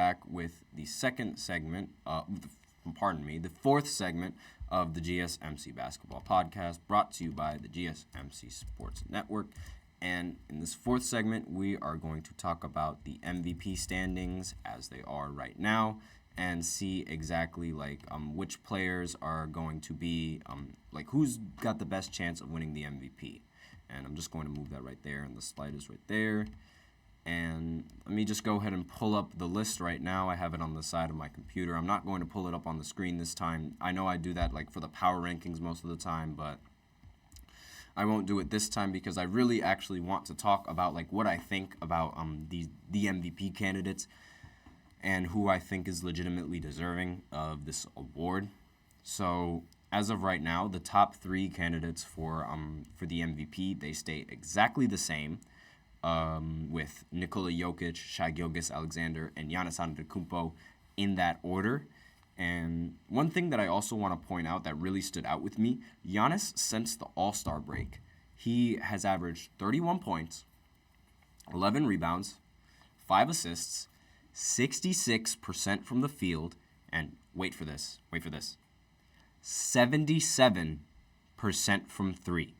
back with the fourth segment of the GSMC Basketball Podcast, brought to you by the GSMC Sports Network. And in this fourth segment, we are going to talk about the MVP standings as they are right now, and see exactly which players are going to be who's got the best chance of winning the MVP. And I'm just going to move that right there, and the slide is right there. And let me just go ahead and pull up the list right now. I have it on the side of my computer. I'm not going to pull it up on the screen this time. I know I do that for the power rankings most of the time, but I won't do it this time because I really actually want to talk about what I think about the MVP candidates and who I think is legitimately deserving of this award. So as of right now, the top three candidates for the MVP, they stay exactly the same, with Nikola Jokic, Shai Gilgeous-Alexander, and Giannis Antetokounmpo in that order. And one thing that I also want to point out that really stood out with me, Giannis, since the All-Star break, he has averaged 31 points, 11 rebounds, 5 assists, 66% from the field, and wait for this, 77% from three.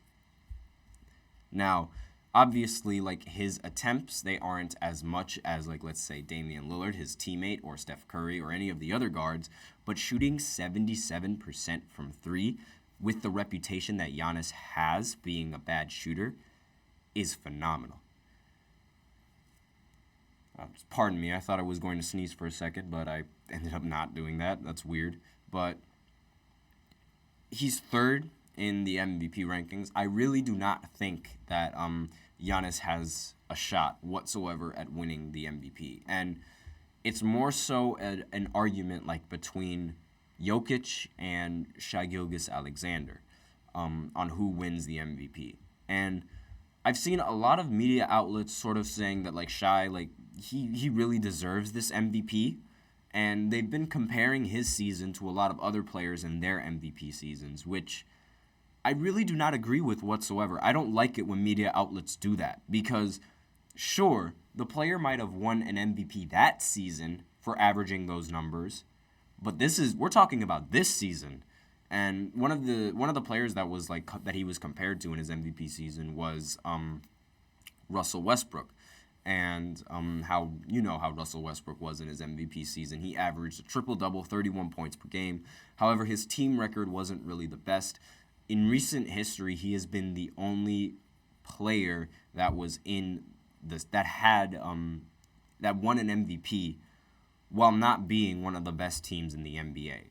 Now, obviously, his attempts, they aren't as much as, let's say, Damian Lillard, his teammate, or Steph Curry, or any of the other guards, but shooting 77% from three with the reputation that Giannis has being a bad shooter is phenomenal. Pardon me, I thought I was going to sneeze for a second, but I ended up not doing that. That's weird. But he's third in the MVP rankings. I really do not think that Giannis has a shot whatsoever at winning the MVP. And it's more so an argument between Jokic and Shai Gilgeous-Alexander on who wins the MVP. And I've seen a lot of media outlets sort of saying that Shai, he really deserves this MVP. And they've been comparing his season to a lot of other players in their MVP seasons, which I really do not agree with whatsoever. I don't like it when media outlets do that because, sure, the player might have won an MVP that season for averaging those numbers, but we're talking about this season. And one of the players that was that he was compared to in his MVP season was Russell Westbrook. And how Russell Westbrook was in his MVP season. He averaged a triple-double, 31 points per game. However, his team record wasn't really the best. In recent history, he has been the only player that was in this that won an MVP while not being one of the best teams in the NBA.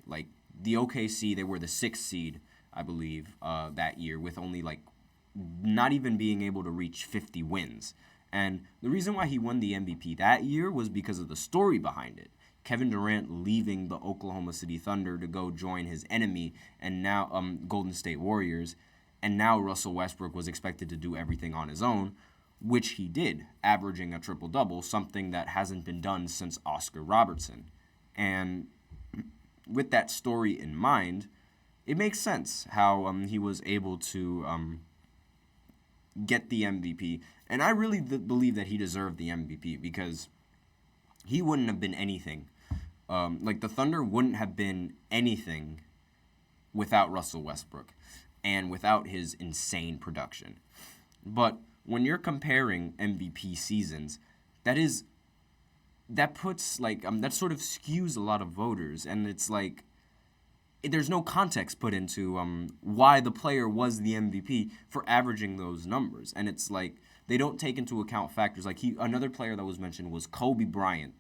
The OKC, they were the 6th seed, I believe, that year, with only not even being able to reach 50 wins. And the reason why he won the MVP that year was because of the story behind it. Kevin Durant leaving the Oklahoma City Thunder to go join his enemy, and now Golden State Warriors, and now Russell Westbrook was expected to do everything on his own, which he did, averaging a triple-double, something that hasn't been done since Oscar Robertson. And with that story in mind, it makes sense how he was able to get the MVP. And I really believe that he deserved the MVP because he wouldn't have been anything. The Thunder wouldn't have been anything without Russell Westbrook and without his insane production. But when you're comparing MVP seasons, that puts that sort of skews a lot of voters, and it's there's no context put into why the player was the MVP for averaging those numbers, and it's they don't take into account factors another player that was mentioned was Kobe Bryant,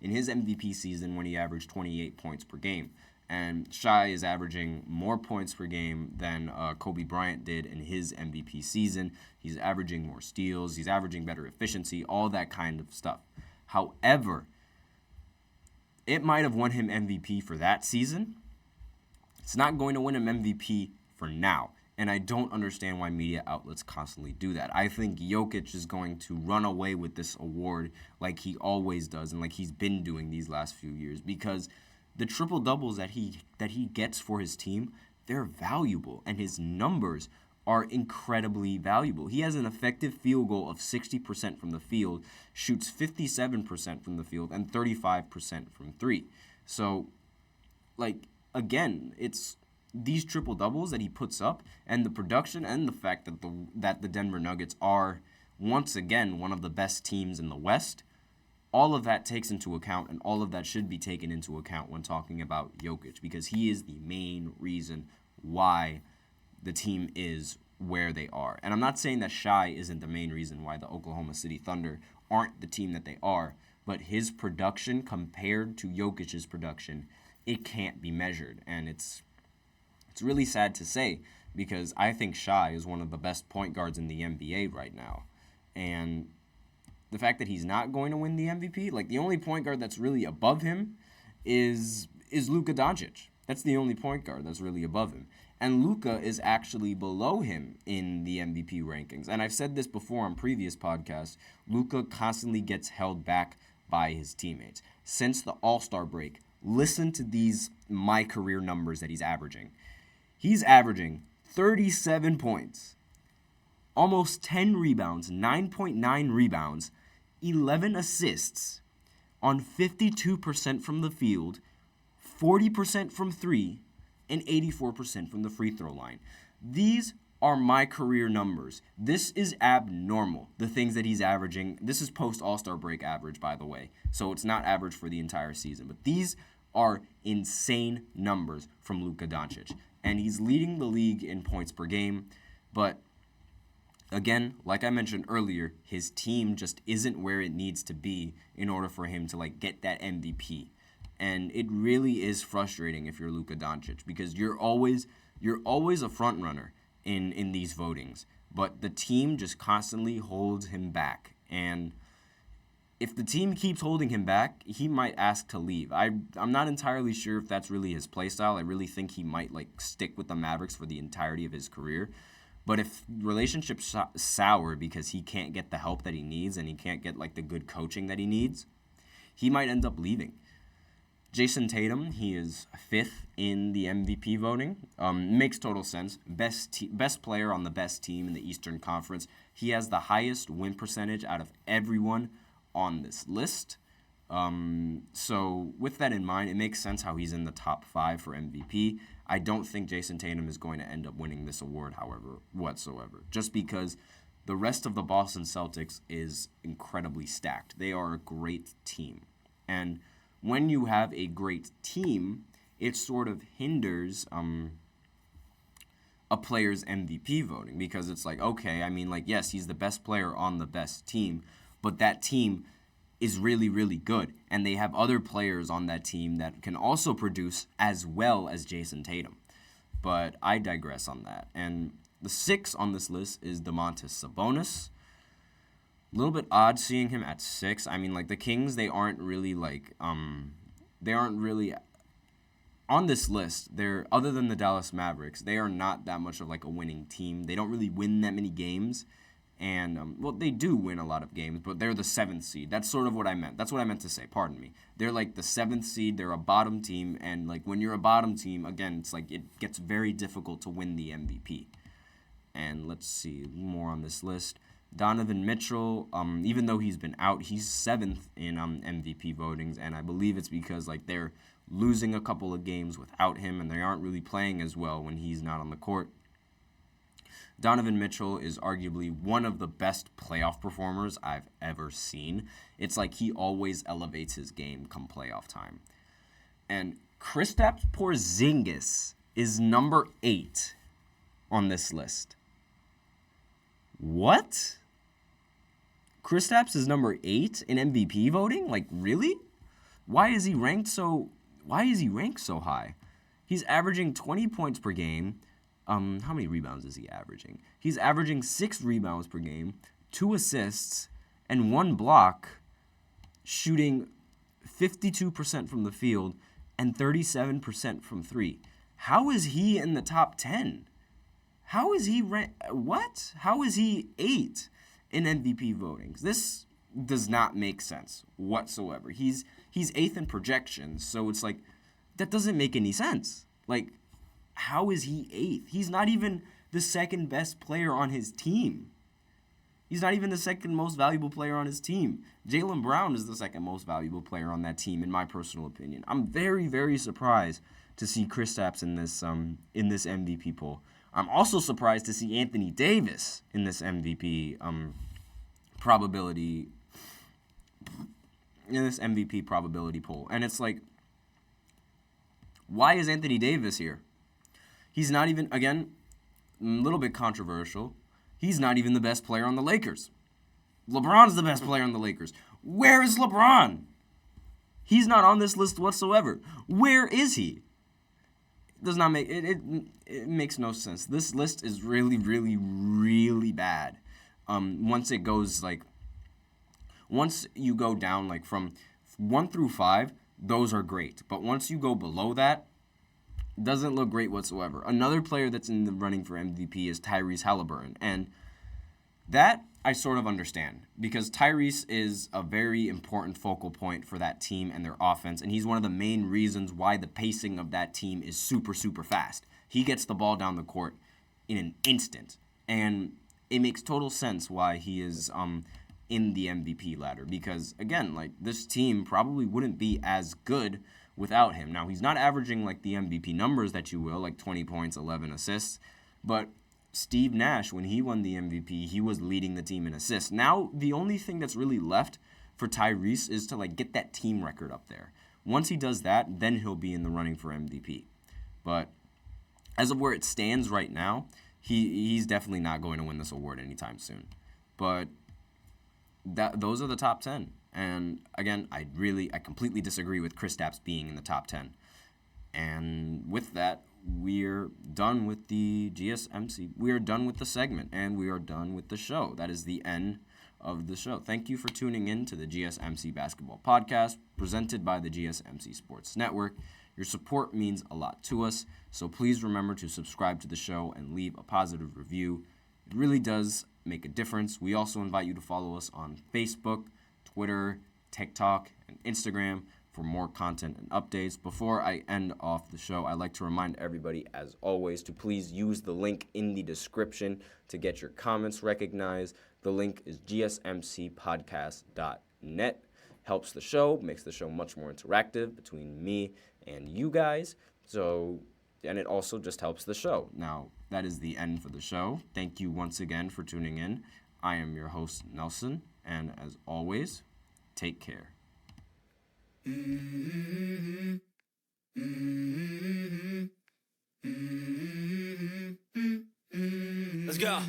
in his MVP season when he averaged 28 points per game. And Shai is averaging more points per game than Kobe Bryant did in his MVP season. He's averaging more steals. He's averaging better efficiency, all that kind of stuff. However, it might have won him MVP for that season. It's not going to win him MVP for now. And I don't understand why media outlets constantly do that. I think Jokic is going to run away with this award like he always does and like he's been doing these last few years, because the triple-doubles that he gets for his team, they're valuable, and his numbers are incredibly valuable. He has an effective field goal of 60% from the field, shoots 57% from the field, and 35% from three. So, like, again, it's these triple doubles that he puts up, and the production, and the fact that the Denver Nuggets are once again one of the best teams in the West. All of that takes into account, and all of that should be taken into account when talking about Jokic, because he is the main reason why the team is where they are. And I'm not saying that Shai isn't the main reason why the Oklahoma City Thunder aren't the team that they are, but his production compared to Jokic's production, it can't be measured. And it's really sad to say, because I think Shai is one of the best point guards in the NBA right now. And the fact that he's not going to win the MVP, like, the only point guard that's really above him is Luka Doncic. That's the only point guard that's really above him. And Luka is actually below him in the MVP rankings. And I've said this before on previous podcasts, Luka constantly gets held back by his teammates. Since the All-Star break, listen to these my career numbers that he's averaging. He's averaging 37 points, almost 10 rebounds, 9.9 rebounds, 11 assists on 52% from the field, 40% from three, and 84% from the free throw line. These are my career numbers. This is abnormal, the things that he's averaging. This is post All-Star break average, by the way, so it's not average for the entire season. But these are insane numbers from Luka Doncic, and he's leading the league in points per game. But again, like I mentioned earlier, his team just isn't where it needs to be in order for him to get that MVP. And it really is frustrating if you're Luka Doncic, because you're always a front runner in these votings, but the team just constantly holds him back. And if the team keeps holding him back, he might ask to leave. I'm not entirely sure if that's really his play style. I really think he might stick with the Mavericks for the entirety of his career. But if relationships sour because he can't get the help that he needs and he can't get the good coaching that he needs, he might end up leaving. Jason Tatum, he is 5th in the MVP voting. Makes total sense. Best player on the best team in the Eastern Conference. He has the highest win percentage out of everyone on this list. So with that in mind, it makes sense how he's in the top 5 for MVP. I don't think Jason Tatum is going to end up winning this award, however, whatsoever, just because the rest of the Boston Celtics is incredibly stacked. They are a great team. And when you have a great team, it sort of hinders a player's MVP voting, because it's okay, yes, he's the best player on the best team, but that team is really, really good, and they have other players on that team that can also produce as well as Jason Tatum. But I digress on that. And the 6th on this list is Domantas Sabonis. A little bit odd seeing him at 6. The Kings, they aren't really on this list. They're, other than the Dallas Mavericks, they are not that much of a winning team. They don't really win that many games. And, they do win a lot of games, but they're the 7th seed. That's sort of what I meant. That's what I meant to say, pardon me. They're the 7th seed. They're a bottom team. And, when you're a bottom team, again, it's it gets very difficult to win the MVP. And let's see more on this list. Donovan Mitchell, even though he's been out, he's 7th in MVP votings, and I believe it's because they're losing a couple of games without him, and they aren't really playing as well when he's not on the court. Donovan Mitchell is arguably one of the best playoff performers I've ever seen. It's he always elevates his game come playoff time. And Kristaps Porzingis is number 8 on this list. What? Kristaps is number 8 in MVP voting? Really? Why is he ranked so high? He's averaging 20 points per game. How many rebounds is he averaging? He's averaging 6 rebounds per game, 2 assists, and 1 block, shooting 52% from the field and 37% from 3. How is he in the top 10? How is he what? How is he 8 in MVP votings? This does not make sense whatsoever. He's 8th in projections, so it's that doesn't make any sense. How is he 8th? He's not even the second best player on his team. He's not even the second most valuable player on his team. Jaylen Brown is the second most valuable player on that team, in my personal opinion. I'm very, very surprised to see Kristaps in this MVP poll. I'm also surprised to see Anthony Davis in this MVP probability poll. And it's like, why is Anthony Davis here? He's not even, again, a little bit controversial. He's not even the best player on the Lakers. LeBron's the best player on the Lakers. Where is LeBron? He's not on this list whatsoever. Where is he? It does not make it makes no sense. This list is really, really, really bad. Once you go down like from 1 through 5, those are great. But once you go below that, it doesn't look great whatsoever. Another player that's in the running for MVP is Tyrese Halliburton. And that I sort of understand because Tyrese is a very important focal point for that team and their offense. And he's one of the main reasons why the pacing of that team is super, super fast. He gets the ball down the court in an instant. And it makes total sense why he is in the MVP ladder because, again, like this team probably wouldn't be as good without him. Now, he's not averaging like the MVP numbers that you will, like 20 points, 11 assists, but Steve Nash, when he won the MVP, he was leading the team in assists. Now, the only thing that's really left for Tyrese is to like get that team record up there. Once he does that, then he'll be in the running for MVP. But as of where it stands right now, he's definitely not going to win this award anytime soon. But those are the top 10. And again, I completely disagree with Kristaps being in the top 10. And with that, we're done with the GSMC. We are done with the segment, and we are done with the show. That is the end of the show. Thank you for tuning in to the GSMC Basketball Podcast, presented by the GSMC Sports Network. Your support means a lot to us, so please remember to subscribe to the show and leave a positive review. It really does make a difference. We also invite you to follow us on Facebook, Twitter, TikTok, and Instagram for more content and updates. Before I end off the show, I'd like to remind everybody, as always, to please use the link in the description to get your comments recognized. The link is gsmcpodcast.net. Helps the show, makes the show much more interactive between me and you guys. And it also just helps the show. Now, that is the end for the show. Thank you once again for tuning in. I am your host, Nelson, and as always, take care. Let's go.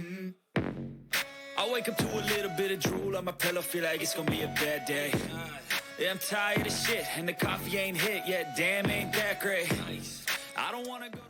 I wake up to a little bit of drool on my pillow, feel like it's gonna be a bad day. Yeah, I'm tired of shit, and the coffee ain't hit yet. Damn, ain't that great. I don't wanna go to